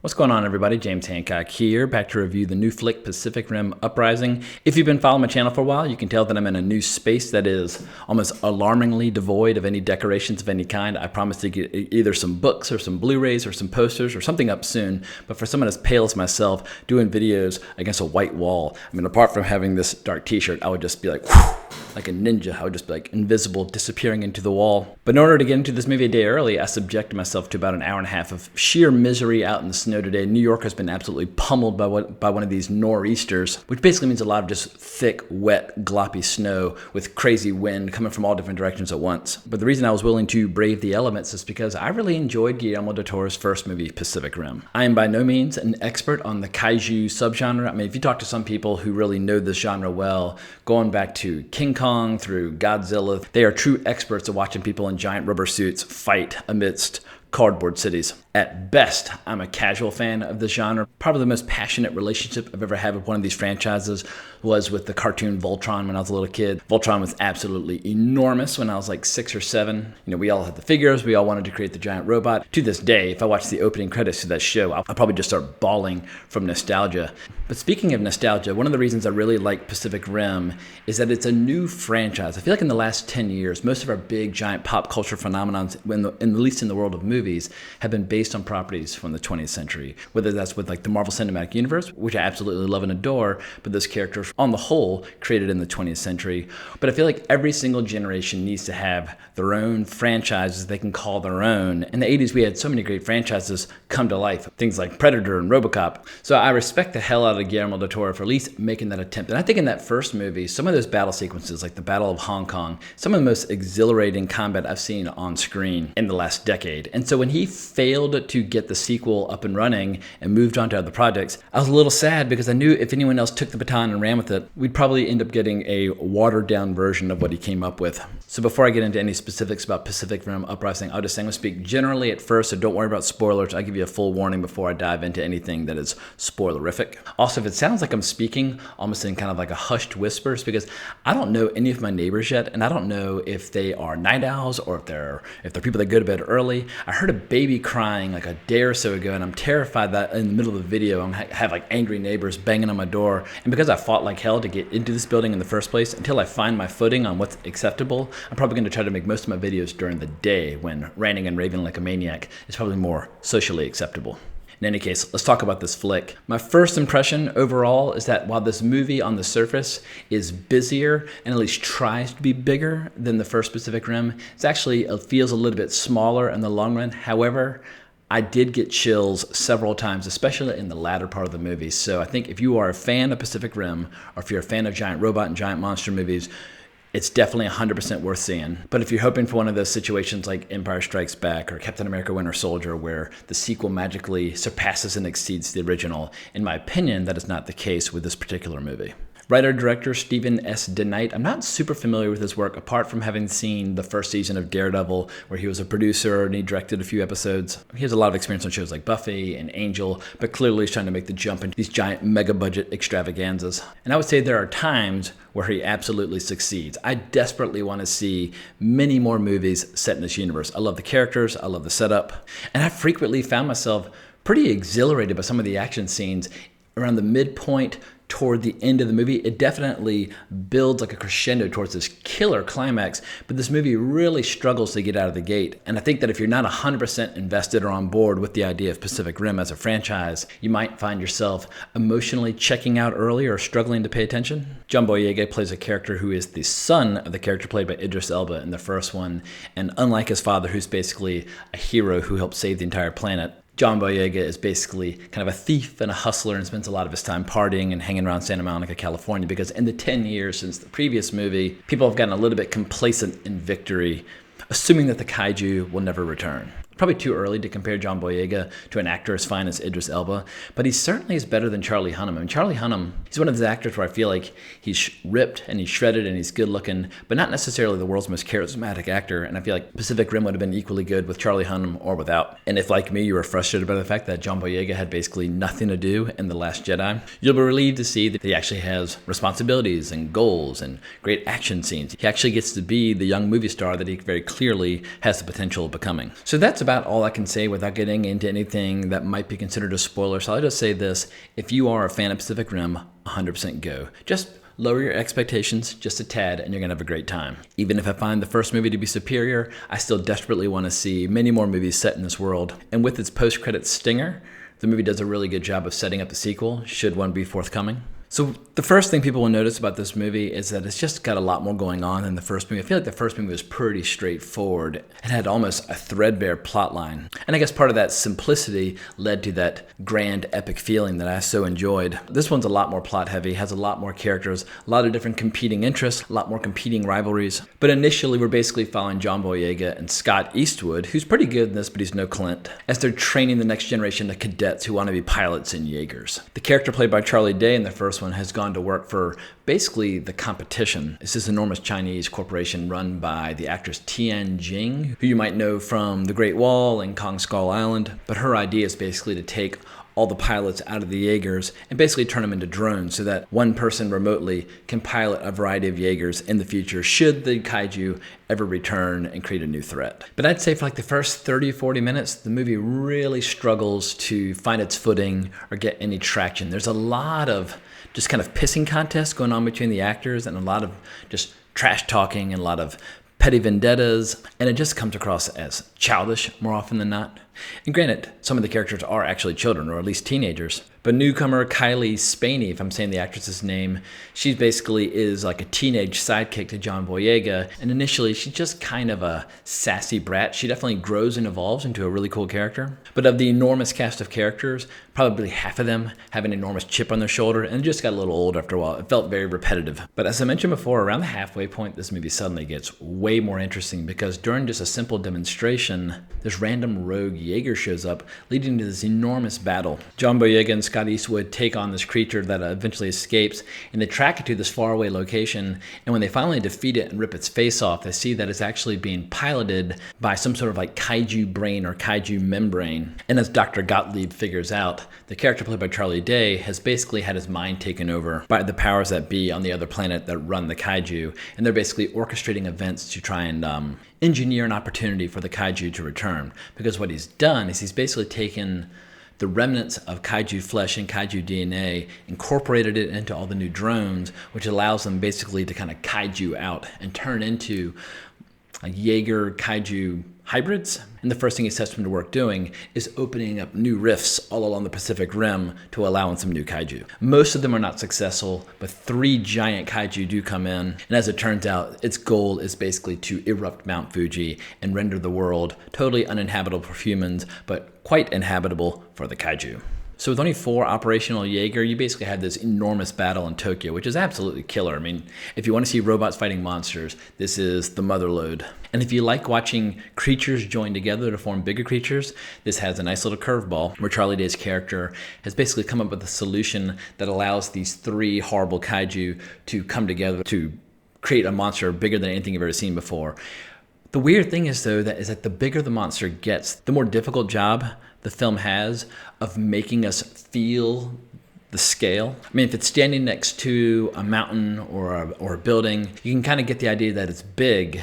What's going on, everybody? James Hancock here, back to review the new flick Pacific Rim Uprising. If you've been following my channel for a while, you can tell that I'm in a new space that is almost alarmingly devoid of any decorations of any kind. I promise to get either some books or some Blu-rays or some posters or something up soon, but for someone as pale as myself, doing videos against a white wall, I mean, apart from having this dark t-shirt, I would just be like, whew, like a ninja. I would just be like invisible, disappearing into the wall. But in order to get into this movie a day early, I subjected myself to about an hour and a half of sheer misery out in the snow today. New York has been absolutely pummeled by one of these nor'easters, which basically means a lot of just thick, wet, gloppy snow with crazy wind coming from all different directions at once. But the reason I was willing to brave the elements is because I really enjoyed Guillermo del Toro's first movie, Pacific Rim. I am by no means an expert on the kaiju subgenre. I mean, if you talk to some people who really know this genre well, going back to King Kong through Godzilla, they are true experts at watching people in giant rubber suits fight amidst cardboard cities. At best, I'm a casual fan of this genre. Probably the most passionate relationship I've ever had with one of these franchises was with the cartoon Voltron when I was a little kid. Voltron was absolutely enormous when I was like 6 or 7. You know, we all had the figures, we all wanted to create the giant robot. To this day, if I watch the opening credits to that show, I'll probably just start bawling from nostalgia. But speaking of nostalgia, one of the reasons I really like Pacific Rim is that it's a new franchise. I feel like in the last 10 years, most of our big giant pop culture phenomenons, at least in the world of movies, have been based on properties from the 20th century, whether that's with like the Marvel Cinematic Universe, which I absolutely love and adore, but those characters on the whole created in the 20th century. But I feel like every single generation needs to have their own franchises they can call their own. In the 80s, we had so many great franchises come to life, things like Predator and RoboCop. So I respect the hell out of Guillermo del Toro for at least making that attempt. And I think in that first movie, some of those battle sequences, like the Battle of Hong Kong, some of the most exhilarating combat I've seen on screen in the last decade. And so when he failed to get the sequel up and running and moved on to other projects, I was a little sad because I knew if anyone else took the baton and ran with it, we'd probably end up getting a watered down version of what he came up with. So before I get into any specifics about Pacific Rim Uprising, I'll just say I'm going to speak generally at first, so don't worry about spoilers. I'll give you a full warning before I dive into anything that is spoilerific. Also, if it sounds like I'm speaking almost in kind of like a hushed whisper, it's because I don't know any of my neighbors yet, and I don't know if they are night owls or if they're people that go to bed early. I heard a baby crying like a day or so ago, and I'm terrified that in the middle of the video I have like angry neighbors banging on my door. And because I fought like hell to get into this building in the first place, until I find my footing on what's acceptable, I'm probably going to try to make most of my videos during the day when ranting and raving like a maniac is probably more socially acceptable. In any case, let's talk about this flick. My first impression overall is that while this movie on the surface is busier and at least tries to be bigger than the first Pacific Rim, it feels a little bit smaller in the long run. However, I did get chills several times, especially in the latter part of the movie. So I think if you are a fan of Pacific Rim, or if you're a fan of giant robot and giant monster movies, it's definitely 100% worth seeing. But if you're hoping for one of those situations like Empire Strikes Back or Captain America Winter Soldier, where the sequel magically surpasses and exceeds the original, in my opinion, that is not the case with this particular movie. Writer-director Stephen S. DeKnight, I'm not super familiar with his work apart from having seen the first season of Daredevil, where he was a producer and he directed a few episodes. He has a lot of experience on shows like Buffy and Angel, but clearly he's trying to make the jump into these giant mega-budget extravaganzas. And I would say there are times where he absolutely succeeds. I desperately want to see many more movies set in this universe. I love the characters, I love the setup, and I frequently found myself pretty exhilarated by some of the action scenes around the midpoint toward the end of the movie. It definitely builds like a crescendo towards this killer climax, but this movie really struggles to get out of the gate. And I think that if you're not 100% invested or on board with the idea of Pacific Rim as a franchise, you might find yourself emotionally checking out early or struggling to pay attention. John Boyega plays a character who is the son of the character played by Idris Elba in the first one, and unlike his father, who's basically a hero who helped save the entire planet, John Boyega is basically kind of a thief and a hustler and spends a lot of his time partying and hanging around Santa Monica, California, because in the 10 years since the previous movie, people have gotten a little bit complacent in victory, assuming that the kaiju will never return. Probably too early to compare John Boyega to an actor as fine as Idris Elba, but he certainly is better than Charlie Hunnam. I mean, Charlie Hunnam, he's one of those actors where I feel like he's ripped and he's shredded and he's good looking, but not necessarily the world's most charismatic actor. And I feel like Pacific Rim would have been equally good with Charlie Hunnam or without. And if, like me, you were frustrated by the fact that John Boyega had basically nothing to do in The Last Jedi, you'll be relieved to see that he actually has responsibilities and goals and great action scenes. He actually gets to be the young movie star that he very clearly has the potential of becoming. So that's that's about all I can say without getting into anything that might be considered a spoiler. So I'll just say this. If you are a fan of Pacific Rim, 100% go. Just lower your expectations just a tad and you're going to have a great time. Even if I find the first movie to be superior, I still desperately want to see many more movies set in this world. And with its post-credits stinger, the movie does a really good job of setting up the sequel, should one be forthcoming. So the first thing people will notice about this movie is that it's just got a lot more going on than the first movie. I feel like the first movie was pretty straightforward. It had almost a threadbare plot line. And I guess part of that simplicity led to that grand epic feeling that I so enjoyed. This one's a lot more plot heavy, has a lot more characters, a lot of different competing interests, a lot more competing rivalries. But initially we're basically following John Boyega and Scott Eastwood, who's pretty good in this, but he's no Clint, as they're training the next generation of cadets who want to be pilots and Jaegers. The character played by Charlie Day in the first one has gone to work for basically the competition. It's this enormous Chinese corporation run by the actress Tian Jing, who you might know from The Great Wall and Kong Skull Island. But her idea is basically to take all the pilots out of the Jaegers and basically turn them into drones so that one person remotely can pilot a variety of Jaegers in the future should the kaiju ever return and create a new threat. But I'd say for like the first 30, 40 minutes, the movie really struggles to find its footing or get any traction. There's a lot of just kind of pissing contests going on between the actors and a lot of just trash talking and a lot of petty vendettas, and it just comes across as childish more often than not. And granted, some of the characters are actually children, or at least teenagers. But newcomer Kylie Spaney, if I'm saying the actress's name, she basically is like a teenage sidekick to John Boyega. And initially, she's just kind of a sassy brat. She definitely grows and evolves into a really cool character. But of the enormous cast of characters, probably half of them have an enormous chip on their shoulder, and it just got a little old after a while. It felt very repetitive. But as I mentioned before, around the halfway point, this movie suddenly gets way more interesting because during just a simple demonstration, this random rogue Jaeger shows up, leading to this enormous battle. John Boyega and Scott Eastwood take on this creature that eventually escapes, and they track it to this faraway location. And when they finally defeat it and rip its face off, they see that it's actually being piloted by some sort of like kaiju brain or kaiju membrane. And as Dr. Gottlieb figures out, the character played by Charlie Day has basically had his mind taken over by the powers that be on the other planet that run the kaiju, and they're basically orchestrating events to try and engineer an opportunity for the kaiju to return. Because what he's done is he's basically taken the remnants of kaiju flesh and kaiju DNA, incorporated it into all the new drones, which allows them basically to kind of kaiju out and turn into a Jaeger kaiju hybrids. And the first thing he sets them to work doing is opening up new rifts all along the Pacific Rim to allow in some new kaiju. Most of them are not successful, but 3 giant kaiju do come in. And as it turns out, its goal is basically to erupt Mount Fuji and render the world totally uninhabitable for humans, but quite inhabitable for the kaiju. So with only 4 operational Jaeger, you basically have this enormous battle in Tokyo, which is absolutely killer. I mean, if you want to see robots fighting monsters, this is the motherlode. And if you like watching creatures join together to form bigger creatures, this has a nice little curveball where Charlie Day's character has basically come up with a solution that allows these 3 horrible kaiju to come together to create a monster bigger than anything you've ever seen before. The weird thing is, though, is that the bigger the monster gets, the more difficult job the film has of making us feel the scale. I mean, if it's standing next to a mountain or a building, you can kind of get the idea that it's big.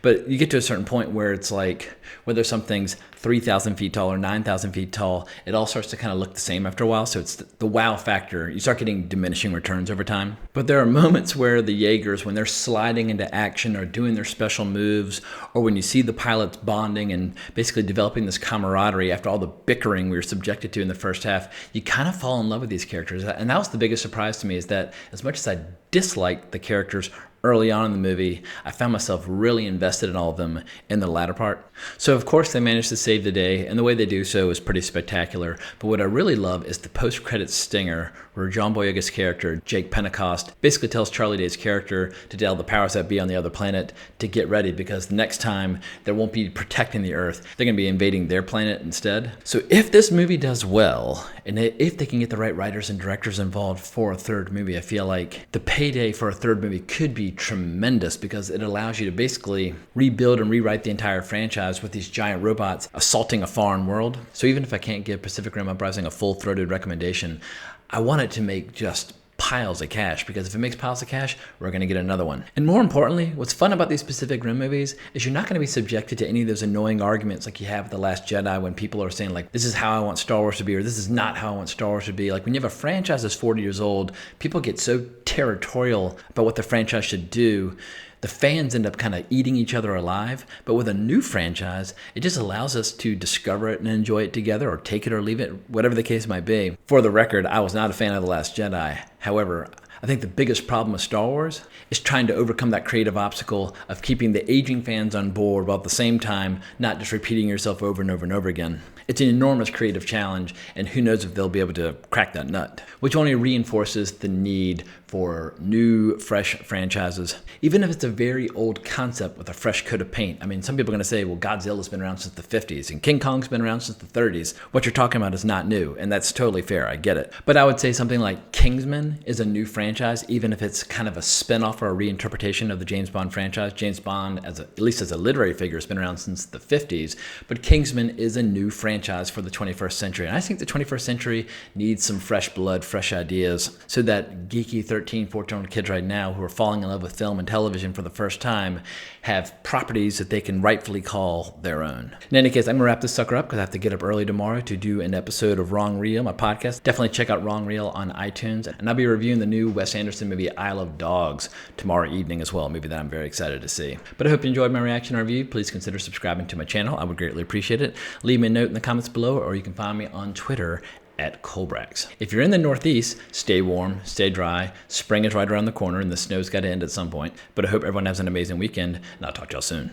But you get to a certain point where it's like, whether something's 3,000 feet tall or 9,000 feet tall, it all starts to kind of look the same after a while. So it's the wow factor. You start getting diminishing returns over time. But there are moments where the Jaegers, when they're sliding into action or doing their special moves, or when you see the pilots bonding and basically developing this camaraderie after all the bickering we were subjected to in the first half, you kind of fall in love with these characters. And that was the biggest surprise to me, is that as much as I disliked the characters early on in the movie, I found myself really invested in all of them in the latter part. So of course they managed to save the day, and the way they do so is pretty spectacular. But what I really love is the post-credits stinger, where John Boyega's character, Jake Pentecost, basically tells Charlie Day's character to tell the powers that be on the other planet to get ready, because the next time they won't be protecting the Earth, they're going to be invading their planet instead. So if this movie does well, and if they can get the right writers and directors involved for a third movie, I feel like the payday for a third movie could be tremendous, because it allows you to basically rebuild and rewrite the entire franchise with these giant robots assaulting a foreign world. So even if I can't give Pacific Rim Uprising a full-throated recommendation, I want it to make just piles of cash, because if it makes piles of cash, we're going to get another one. And more importantly, what's fun about these Pacific Rim movies is you're not going to be subjected to any of those annoying arguments like you have with The Last Jedi, when people are saying like, this is how I want Star Wars to be, or this is not how I want Star Wars to be. Like when you have a franchise that's 40 years old, people get so territorial about what the franchise should do. The fans end up kind of eating each other alive. But with a new franchise, it just allows us to discover it and enjoy it together, or take it or leave it, whatever the case might be. For the record, I was not a fan of The Last Jedi. However, I think the biggest problem with Star Wars is trying to overcome that creative obstacle of keeping the aging fans on board while at the same time not just repeating yourself over and over and over again. It's an enormous creative challenge, and who knows if they'll be able to crack that nut, which only reinforces the need for new, fresh franchises, even if it's a very old concept with a fresh coat of paint. I mean, some people are going to say, well, Godzilla's been around since the 50s, and King Kong's been around since the 30s. What you're talking about is not new, and that's totally fair. I get it. But I would say something like Kingsman is a new franchise, even if it's kind of a spin-off or a reinterpretation of the James Bond franchise. James Bond, at least as a literary figure, has been around since the 50s, but Kingsman is a new franchise for the 21st century. And I think the 21st century needs some fresh blood, fresh ideas, so that geeky 13, 14-year-old kids right now who are falling in love with film and television for the first time have properties that they can rightfully call their own. In any case, I'm gonna wrap this sucker up because I have to get up early tomorrow to do an episode of Wrong Reel, my podcast. Definitely check out Wrong Reel on iTunes, and I'll be reviewing the new Wes Anderson movie Isle of Dogs tomorrow evening as well, a movie that I'm very excited to see. But I hope you enjoyed my reaction and review. Please consider subscribing to my channel. I would greatly appreciate it. Leave me a note in the comments below, or you can find me on Twitter at Colbrax. If you're in the Northeast, stay warm, stay dry. Spring is right around the corner, and the snow's got to end at some point. But I hope everyone has an amazing weekend, and I'll talk to y'all soon.